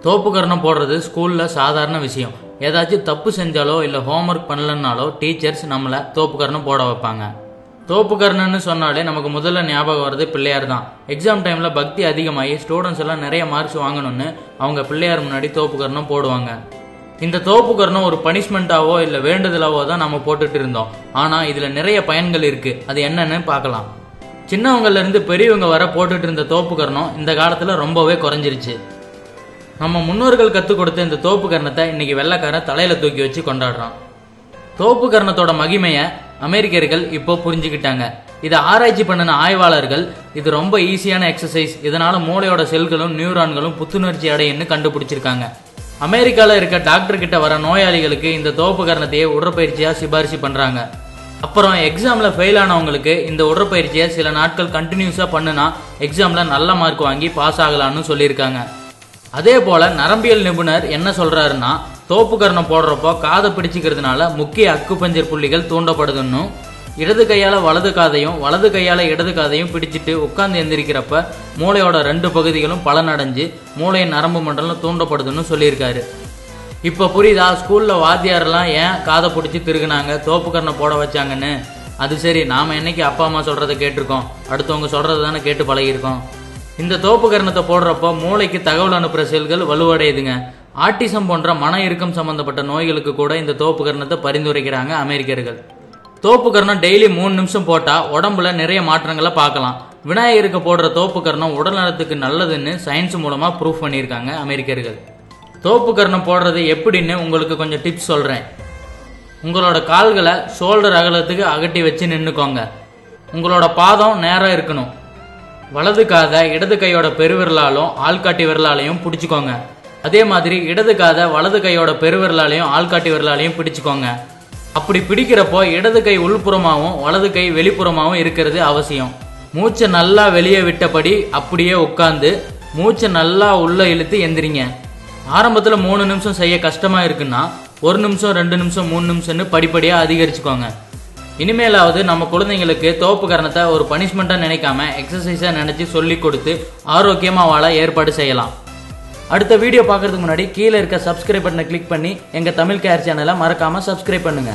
தோப்பு கரணம் போடுறது ஸ்கூல்ல சாதாரண விஷயம். ஏதாச்சும் தப்பு செஞ்சாலோ இல்ல ஹோம்ஒர்க் பண்ணலனாலோ டீச்சர்ஸ் நம்மள தோப்பு கரணம் போட வைப்பாங்க. தோப்பு கரணம்னு சொன்னாலே நமக்கு முதல்ல ஞாபகம் வர்றது பிள்ளையார் தான். எக்ஸாம் டைம்ல பக்தி அதிகமாகி ஸ்டூடெண்ட்ஸ் எல்லாம் நிறைய மார்க்ஸ் வாங்கணும்னு அவங்க பிள்ளையார் முன்னாடி தோப்பு கரணம் போடுவாங்க. இந்த தோப்பு கரணம் ஒரு பனிஷ்மெண்டாவோ இல்ல வேண்டுதலாவோ தான் நம்ம போட்டுட்டு இருந்தோம். ஆனா இதுல நிறைய பயன்கள் இருக்கு. அது என்னன்னு பார்க்கலாம். சின்னவங்கல இருந்து பெரியவங்க வர போட்டுட்டு இருந்த தோப்பு கரணம் இந்த காலத்துல ரொம்பவே குறைஞ்சிருச்சு. நம்ம முன்னோர்கள் கற்றுக் கொடுத்த இந்த தோப்பு கரணத்தை இன்னைக்கு வெள்ளைக்காரன் தலையில தூக்கி வச்சு கொண்டாடுறான். தோப்பு கரணத்தோட மகிமையை அமெரிக்கர்கள் இப்போ புரிஞ்சுக்கிட்டாங்க. இதை ஆராய்ச்சி பண்ணின ஆய்வாளர்கள் இது ரொம்ப ஈஸியான எக்ஸசைஸ், இதனால மூளையோட செல்களும் நியூரான்களும் புத்துணர்ச்சி அடையுன்னு கண்டுபிடிச்சிருக்காங்க. அமெரிக்கால இருக்க டாக்டர் கிட்ட வர நோயாளிகளுக்கு இந்த தோப்பு கரணத்தையே உடற்பயிற்சியா சிபாரிசு பண்றாங்க. அப்புறம் எக்ஸாம்ல ஃபெயில் ஆனவங்களுக்கு இந்த உடற்பயிற்சியை சில நாட்கள் கண்டினியூஸா பண்ணுனா எக்ஸாம்ல நல்ல மார்க் வாங்கி பாஸ் ஆகலான்னு சொல்லியிருக்காங்க. அதே போல நரம்பியல் நிபுணர் என்ன சொல்றாருன்னா, தோப்பு கரணம் போடுறப்போ காதை பிடிச்சிக்கிறதுனால முக்கிய அக்குபஞ்சர் புள்ளிகள் தூண்டப்படுதுன்னு, இடது கையால வலது காதையும் வலது கையால இடது காதையும் பிடிச்சிட்டு உட்கார்ந்து எந்திரிக்கிறப்ப மூளையோட 2 பகுதிகளும் பலனடைஞ்சு மூளையின் நரம்பு மண்டலம் தூண்டப்படுதுன்னு சொல்லியிருக்காரு. இப்ப புரியுதா ஸ்கூல்ல வாத்தியாரெல்லாம் ஏன் காதை பிடிச்சி திருகுனாங்க, தோப்பு கரணம் போட வச்சாங்கன்னு? அது சரி, நாம என்னைக்கு அப்பா அம்மா சொல்றதை கேட்டிருக்கோம்? அடுத்தவங்க சொல்றது தானே கேட்டு பழகிருக்கோம். இந்த தோப்பு கரணத்தை போடுறப்போ மூளைக்கு தகவல் அனுப்புற செல்கள் வலுவடையுதுங்க. ஆட்டிசம் போன்ற மன இறுக்கம் சம்பந்தப்பட்ட நோய்களுக்கு கூட இந்த தோப்பு கரணத்தை பரிந்துரைக்கிறாங்க அமெரிக்கர்கள். தோப்பு கரணம் டெய்லி 3 நிமிஷம் போட்டா உடம்புல நிறைய மாற்றங்களை பார்க்கலாம். விநாயகருக்கு போடுற தோப்பு கரணம் உடல் நலத்துக்கு நல்லதுன்னு சயின்ஸ் மூலமா ப்ரூஃப் பண்ணியிருக்காங்க அமெரிக்கர்கள். தோப்பு கரணம் போடுறது எப்படின்னு உங்களுக்கு கொஞ்சம் டிப்ஸ் சொல்றேன். உங்களோட கால்களை ஷோல்டர் அகலத்துக்கு அகட்டி வச்சு நின்னுக்கோங்க. உங்களோட பாதம் நேரா இருக்கணும். வலது காதை இடது கையோட பெருவிரலாலும் ஆள்காட்டி விரலாலையும் பிடிச்சுக்கோங்க. அதே மாதிரி இடது காதை வலது கையோட பெருவிரலாலையும் ஆள்காட்டி விரலாலையும் பிடிச்சுக்கோங்க. அப்படி பிடிக்கிறப்போ இடது கை உள்புறமாகவும் வலது கை வெளிப்புறமாகவும் இருக்கிறது அவசியம். மூச்சை நல்லா வெளியே விட்டபடி அப்படியே உட்கார்ந்து மூச்சை நல்லா உள்ள இழுத்து எந்திரிங்க. ஆரம்பத்துல 3 நிமிஷம் செய்ய கஷ்டமா இருக்குன்னா 1 நிமிஷம் 2 நிமிஷம் 3 நிமிஷம்னு படிப்படியா அதிகரிச்சுக்கோங்க. இனிமேலாவது நம்ம குழந்தைங்களுக்கு தோப்பு கரணத்தை ஒரு பனிஷ்மெண்டா நினைக்காம எக்ஸசைஸா நினைச்சு சொல்லி கொடுத்து ஆரோக்கியமா வாழ ஏற்பாடு செய்யலாம். அடுத்த வீடியோ பார்க்கறதுக்கு முன்னாடி கீழே இருக்க சப்ஸ்கிரைப் பட்டனை கிளிக் பண்ணி எங்க தமிழ் கேர் சேனலை மறக்காம சப்ஸ்கிரைப் பண்ணுங்க.